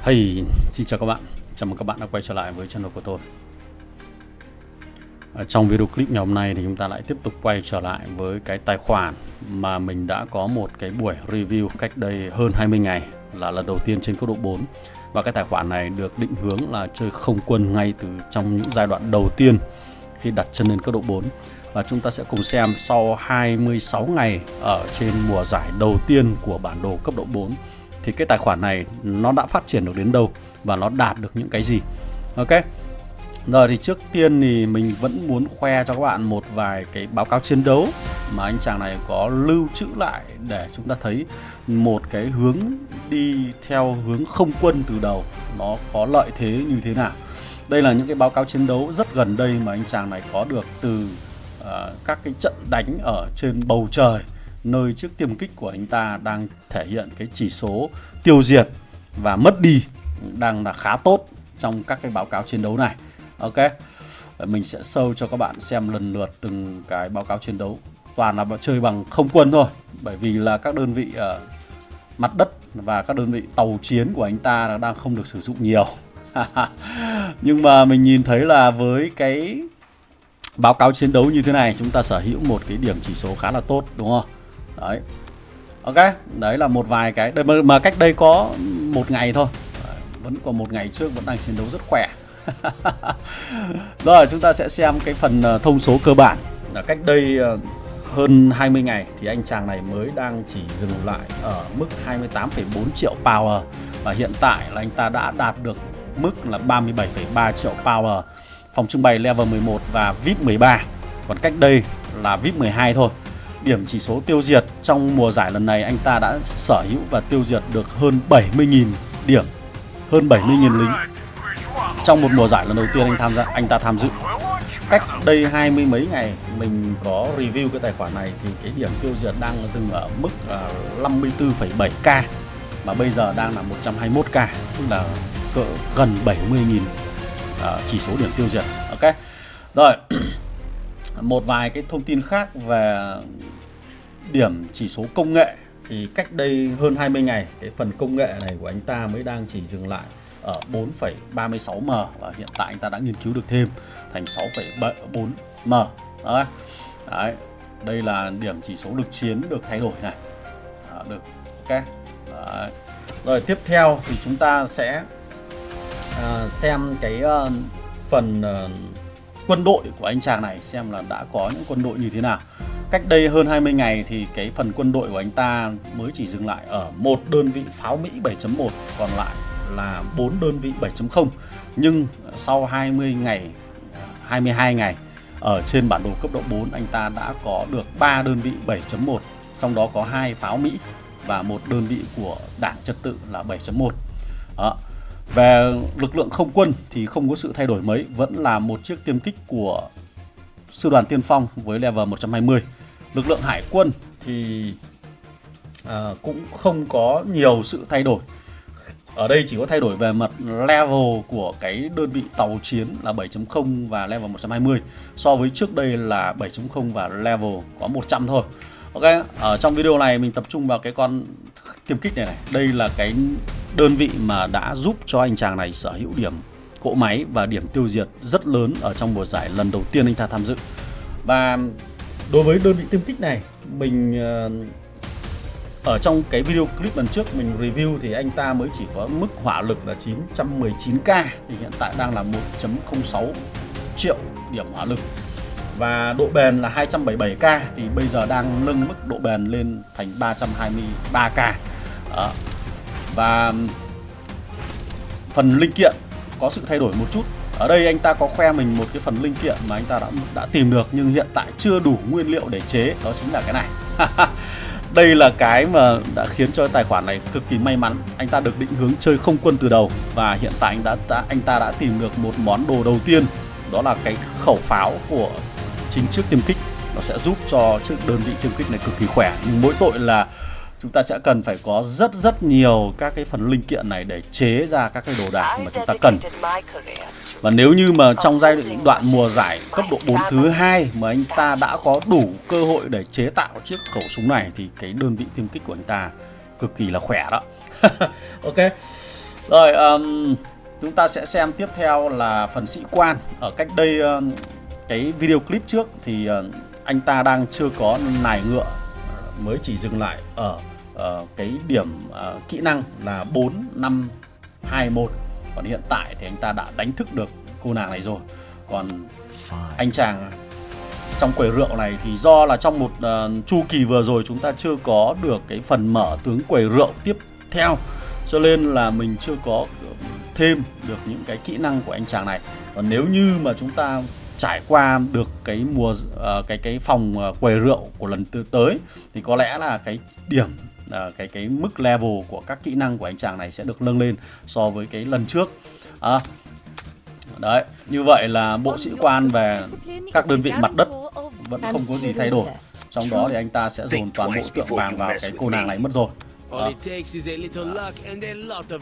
Hey, xin chào các bạn. Chào mừng các bạn đã quay trở lại với channel của tôi. Trong video clip ngày hôm nay thì chúng ta lại tiếp tục quay trở lại với cái tài khoản mà mình đã có một cái buổi review cách đây hơn 20 ngày, là lần đầu tiên trên cấp độ 4. Và cái tài khoản này được định hướng là chơi không quân ngay từ trong những giai đoạn đầu tiên khi đặt chân lên cấp độ 4. Và chúng ta sẽ cùng xem sau 26 ngày ở trên mùa giải đầu tiên của bản đồ cấp độ 4 thì cái tài khoản này nó đã phát triển được đến đâu và nó đạt được những cái gì. Ok. Rồi thì trước tiên thì mình vẫn muốn khoe cho các bạn một vài cái báo cáo chiến đấu mà anh chàng này có lưu trữ lại để chúng ta thấy một cái hướng đi theo hướng không quân từ đầu nó có lợi thế như thế nào. Đây là những cái báo cáo chiến đấu rất gần đây mà anh chàng này có được từ các cái trận đánh ở trên bầu trời, nơi chiếc tiêm kích của anh ta đang thể hiện cái chỉ số tiêu diệt và mất đi đang là khá tốt trong các cái báo cáo chiến đấu này. Ok, mình sẽ show cho các bạn xem lần lượt từng cái báo cáo chiến đấu. Toàn là chơi bằng không quân thôi, bởi vì là các đơn vị mặt đất và các đơn vị tàu chiến của anh ta đang không được sử dụng nhiều. Nhưng mà mình nhìn thấy là với cái báo cáo chiến đấu như thế này, chúng ta sở hữu một cái điểm chỉ số khá là tốt, đúng không? Đấy. Ok, đấy là một vài cái mà cách đây có một ngày thôi. Vẫn còn một ngày trước vẫn đang chiến đấu rất khỏe. Rồi chúng ta sẽ xem cái phần thông số cơ bản. Cách đây hơn 20 ngày thì anh chàng này mới đang chỉ dừng lại ở mức 28,4 triệu power. Và hiện tại là anh ta đã đạt được mức là 37,3 triệu power. Phòng trưng bày level 11 và VIP 13. Còn cách đây là VIP 12 thôi. Điểm chỉ số tiêu diệt trong mùa giải lần này anh ta đã sở hữu và tiêu diệt được hơn 70.000 điểm, hơn 70.000 lính trong một mùa giải lần đầu tiên anh ta tham dự. Cách đây 20 mấy ngày mình có review cái tài khoản này thì cái điểm tiêu diệt đang dừng ở mức 54,7k mà bây giờ đang là 121k, tức là gần 70.000 chỉ số điểm tiêu diệt. Ok. Rồi. Một vài cái thông tin khác về điểm chỉ số công nghệ thì cách đây hơn 20 ngày cái phần công nghệ này của anh ta mới đang chỉ dừng lại ở 4,36m và hiện tại anh ta đã nghiên cứu được thêm thành 6,4m. Đấy. Đây là điểm chỉ số lực chiến được thay đổi này. Được. Ok. Đấy. Rồi tiếp theo thì chúng ta sẽ xem cái phần quân đội của anh chàng này, xem là đã có những quân đội như thế nào. Cách đây hơn 20 ngày thì cái phần quân đội của anh ta mới chỉ dừng lại ở một đơn vị pháo Mỹ 7.1, còn lại là 4 đơn vị 7.0. Nhưng sau 20 ngày, 22 ngày ở trên bản đồ cấp độ 4, anh ta đã có được 3 đơn vị 7.1, trong đó có 2 pháo Mỹ và một đơn vị của Đảng Trật tự là 7.1. Đó. Về lực lượng không quân thì không có sự thay đổi mấy, vẫn là một chiếc tiêm kích của sư đoàn tiên phong với level 120. Lực lượng hải quân thì cũng không có nhiều sự thay đổi. Ở đây chỉ có thay đổi về mặt level của cái đơn vị tàu chiến là 7.0 và level 120. So với trước đây là 7.0 và level có 100 thôi. Ok, ở trong video này mình tập trung vào cái con tiêm kích này. Đây là cái đơn vị mà đã giúp cho anh chàng này sở hữu điểm cỗ máy và điểm tiêu diệt rất lớn ở trong mùa giải lần đầu tiên anh ta tham dự. Và đối với đơn vị tiêm kích này, mình ở trong cái video clip lần trước mình review thì anh ta mới chỉ có mức hỏa lực là 919k, thì hiện tại đang là 1.06 triệu điểm hỏa lực. Và độ bền là 277k, thì bây giờ đang nâng mức độ bền lên thành 323k. Đó. Và phần linh kiện có sự thay đổi một chút. Ở đây anh ta có khoe mình một cái phần linh kiện mà anh ta đã tìm được nhưng hiện tại chưa đủ nguyên liệu để chế, đó chính là cái này. Đây là cái mà đã khiến cho tài khoản này cực kỳ may mắn. Anh ta được định hướng chơi không quân từ đầu và hiện tại anh ta đã tìm được một món đồ đầu tiên, đó là cái khẩu pháo của chính chiếc tiêm kích. Nó sẽ giúp cho chiếc đơn vị tiêm kích này cực kỳ khỏe, nhưng mỗi tội là chúng ta sẽ cần phải có rất nhiều các cái phần linh kiện này để chế ra các cái đồ đạc mà chúng ta cần. Và nếu như mà trong giai đoạn mùa giải cấp độ 4 thứ 2 mà anh ta đã có đủ cơ hội để chế tạo chiếc khẩu súng này thì cái đơn vị tiêm kích của anh ta cực kỳ là khỏe đó. Ok. Rồi chúng ta sẽ xem tiếp theo là phần sĩ quan. Ở cách đây cái video clip trước thì anh ta đang chưa có nài ngựa, mới chỉ dừng lại ở cái điểm kỹ năng là 4, 5, 2, 1. Còn hiện tại thì anh ta đã đánh thức được cô nàng này rồi. Còn anh chàng trong quầy rượu này thì do là trong một chu kỳ vừa rồi chúng ta chưa có được cái phần mở tướng quầy rượu tiếp theo, cho nên là mình chưa có thêm được những cái kỹ năng của anh chàng này. Còn nếu như mà chúng ta trải qua được cái cái phòng quầy rượu của lần tới thì có lẽ là cái điểm cái mức level của các kỹ năng của anh chàng này sẽ được nâng lên so với cái lần trước. Đấy, như vậy là bộ sĩ quan về các đơn vị mặt đất vẫn không có gì thay đổi. Trong đó thì anh ta sẽ dồn toàn bộ tượng vàng vào cái cô nàng này mất rồi.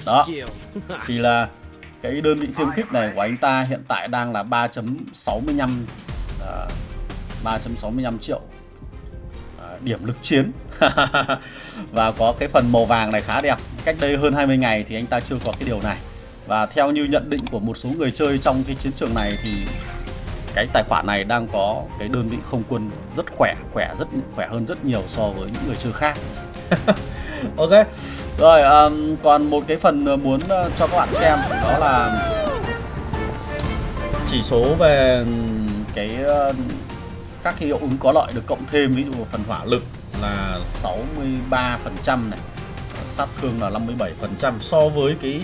Đó. Thì là cái đơn vị tiêm kích này của anh ta hiện tại đang là 3.65 triệu điểm lực chiến. Và có cái phần màu vàng này khá đẹp. Cách đây hơn 20 ngày thì anh ta chưa có cái điều này. Và theo như nhận định của một số người chơi trong cái chiến trường này thì cái tài khoản này đang có cái đơn vị không quân rất khỏe hơn rất nhiều so với những người chơi khác. Ok. Rồi còn một cái phần muốn cho các bạn xem đó là chỉ số về cái các cái hiệu ứng có lợi được cộng thêm. Ví dụ phần hỏa lực là 63% này, sát thương là 57%. So với cái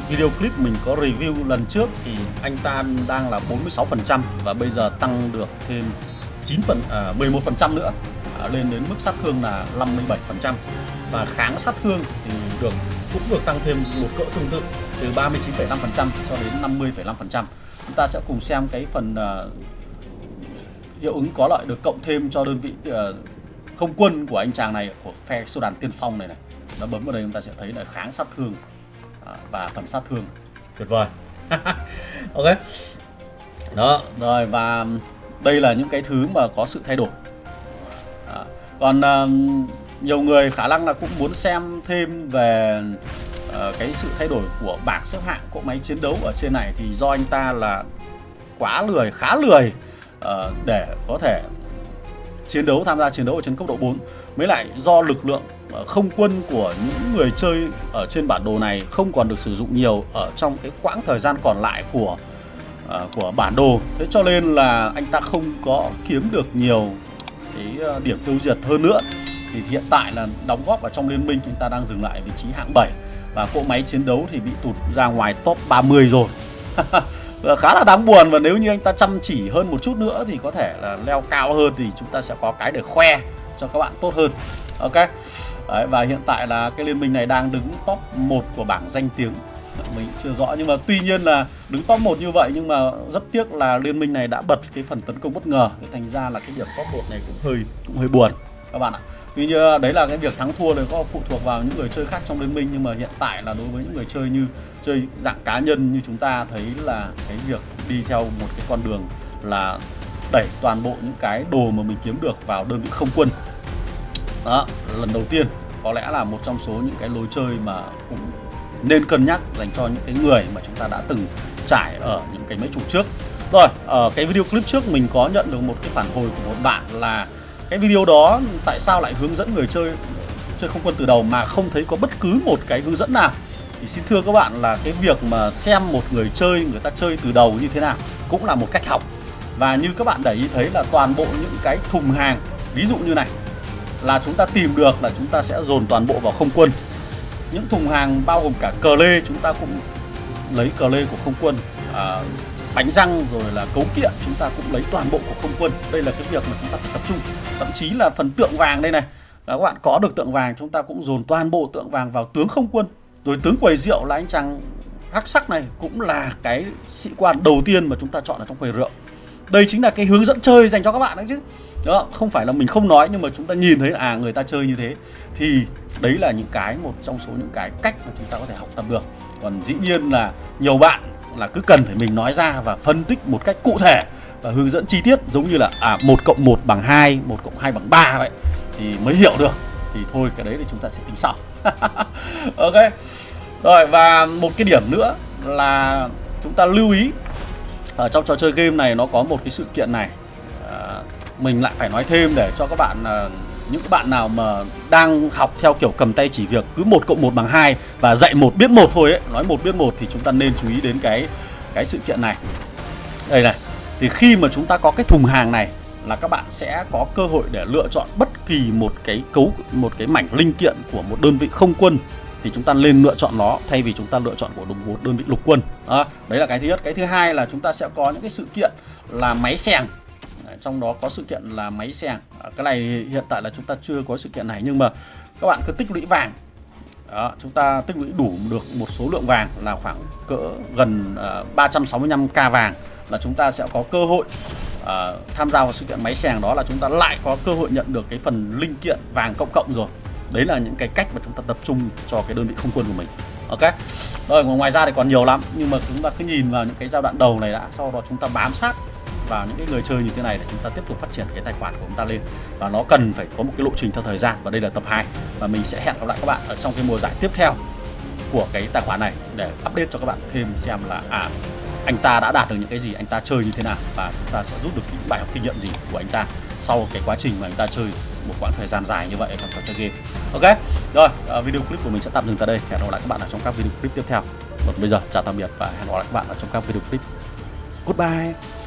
video clip mình có review lần trước thì anh ta đang là 46% và bây giờ tăng được thêm 11% nữa, lên đến mức sát thương là 57%. Và kháng sát thương thì cũng được tăng thêm một cỡ tương tự từ 39,5% cho đến 50,5%. Chúng ta sẽ cùng xem cái phần hiệu ứng có lợi được cộng thêm cho đơn vị không quân của anh chàng này, của phe sư đoàn tiên phong này. Nó bấm vào đây chúng ta sẽ thấy là kháng sát thương và phần sát thương tuyệt vời. Ok. Đó, rồi và đây là những cái thứ mà có sự thay đổi. Còn nhiều người khả năng là cũng muốn xem thêm về cái sự thay đổi của bảng xếp hạng cỗ máy chiến đấu ở trên này, thì do anh ta là khá lười để có thể tham gia chiến đấu ở trên cấp độ 4. Mới lại do lực lượng không quân của những người chơi ở trên bản đồ này không còn được sử dụng nhiều ở trong cái quãng thời gian còn lại của bản đồ. Thế cho nên là anh ta không có kiếm được nhiều cái điểm tiêu diệt hơn nữa. Thì hiện tại là đóng góp ở trong liên minh chúng ta đang dừng lại vị trí hạng 7 và cỗ máy chiến đấu thì bị tụt ra ngoài top 30 rồi. Khá là đáng buồn, và nếu như anh ta chăm chỉ hơn một chút nữa thì có thể là leo cao hơn thì chúng ta sẽ có cái để khoe cho các bạn tốt hơn. Ok. Đấy, và hiện tại là cái liên minh này đang đứng top 1 của bảng danh tiếng. Mình chưa rõ, nhưng mà tuy nhiên là đứng top 1 như vậy nhưng mà rất tiếc là liên minh này đã bật cái phần tấn công bất ngờ, thành ra là cái điểm top 1 này cũng hơi buồn các bạn ạ. Tuy nhiên đấy là cái việc thắng thua này có phụ thuộc vào những người chơi khác trong liên minh, nhưng mà hiện tại là đối với những người chơi như chơi dạng cá nhân như chúng ta thấy là cái việc đi theo một cái con đường là đẩy toàn bộ những cái đồ mà mình kiếm được vào đơn vị không quân. Đó, lần đầu tiên có lẽ là một trong số những cái lối chơi mà cũng nên cân nhắc dành cho những cái người mà chúng ta đã từng trải ở những cái mấy chủ trước. Rồi, ở cái video clip trước mình có nhận được một cái phản hồi của một bạn là cái video đó tại sao lại hướng dẫn người chơi không quân từ đầu mà không thấy có bất cứ một cái hướng dẫn nào. Thì xin thưa các bạn là cái việc mà xem một người ta chơi từ đầu như thế nào cũng là một cách học. Và như các bạn để ý thấy là toàn bộ những cái thùng hàng, ví dụ như này, là chúng ta tìm được là chúng ta sẽ dồn toàn bộ vào không quân. Những thùng hàng bao gồm cả cờ lê, chúng ta cũng lấy cờ lê của không quân, bánh răng rồi là cấu kiện chúng ta cũng lấy toàn bộ của không quân. Đây là cái việc mà chúng ta phải tập trung. Thậm chí là phần tượng vàng đây này, là các bạn có được tượng vàng chúng ta cũng dồn toàn bộ tượng vàng vào tướng không quân. Rồi tướng quầy rượu là anh chàng hắc sắc này cũng là cái sĩ quan đầu tiên mà chúng ta chọn ở trong quầy rượu. Đây chính là cái hướng dẫn chơi dành cho các bạn đấy chứ. Đó, không phải là mình không nói nhưng mà chúng ta nhìn thấy là người ta chơi như thế. Thì đấy là một trong số những cái cách mà chúng ta có thể học tập được. Còn dĩ nhiên là nhiều bạn là cứ cần phải mình nói ra và phân tích một cách cụ thể và hướng dẫn chi tiết, giống như là 1 cộng 1 bằng 2, 1 cộng 2 bằng 3 vậy thì mới hiểu được. Thì thôi cái đấy thì chúng ta sẽ tính sau. Ok. Rồi, và một cái điểm nữa là chúng ta lưu ý ở trong trò chơi game này nó có một cái sự kiện này, mình lại phải nói thêm để cho các bạn, những bạn nào mà đang học theo kiểu cầm tay chỉ việc cứ 1 + 1 = 2 và dạy một biết một thôi ấy, nói một biết một, thì chúng ta nên chú ý đến cái sự kiện này. Đây này, thì khi mà chúng ta có cái thùng hàng này là các bạn sẽ có cơ hội để lựa chọn bất kỳ một cái mảnh linh kiện của một đơn vị không quân, thì chúng ta nên lựa chọn nó thay vì chúng ta lựa chọn của một đơn vị lục quân. Đấy là cái thứ nhất. Cái thứ hai là chúng ta sẽ có những cái sự kiện là máy xèng. Trong đó có sự kiện là máy xèng. Cái này hiện tại là chúng ta chưa có sự kiện này, nhưng mà các bạn cứ tích lũy vàng. Đó, chúng ta tích lũy đủ được một số lượng vàng là khoảng cỡ gần 365k vàng là chúng ta sẽ có cơ hội tham gia vào sự kiện máy xèng. Đó là chúng ta lại có cơ hội nhận được cái phần linh kiện vàng cộng rồi. Đấy là những cái cách mà chúng ta tập trung cho cái đơn vị không quân của mình. Ok. Rồi, ngoài ra thì còn nhiều lắm, nhưng mà chúng ta cứ nhìn vào những cái giai đoạn đầu này đã, sau đó chúng ta bám sát vào những cái người chơi như thế này để chúng ta tiếp tục phát triển cái tài khoản của chúng ta lên. Và nó cần phải có một cái lộ trình theo thời gian, và đây là tập 2 và mình sẽ hẹn gặp lại các bạn ở trong cái mùa giải tiếp theo của cái tài khoản này để update cho các bạn thêm xem là anh ta đã đạt được những cái gì, anh ta chơi như thế nào, và chúng ta sẽ rút được những bài học kinh nghiệm gì của anh ta sau cái quá trình mà anh ta chơi một quãng thời gian dài như vậy trong trò chơi game. Ok. Rồi, video clip của mình sẽ tạm dừng tại đây. Hẹn gặp lại các bạn ở trong các video clip tiếp theo. Còn bây giờ chào tạm biệt và hẹn gặp lại các bạn ở trong các video clip. Goodbye.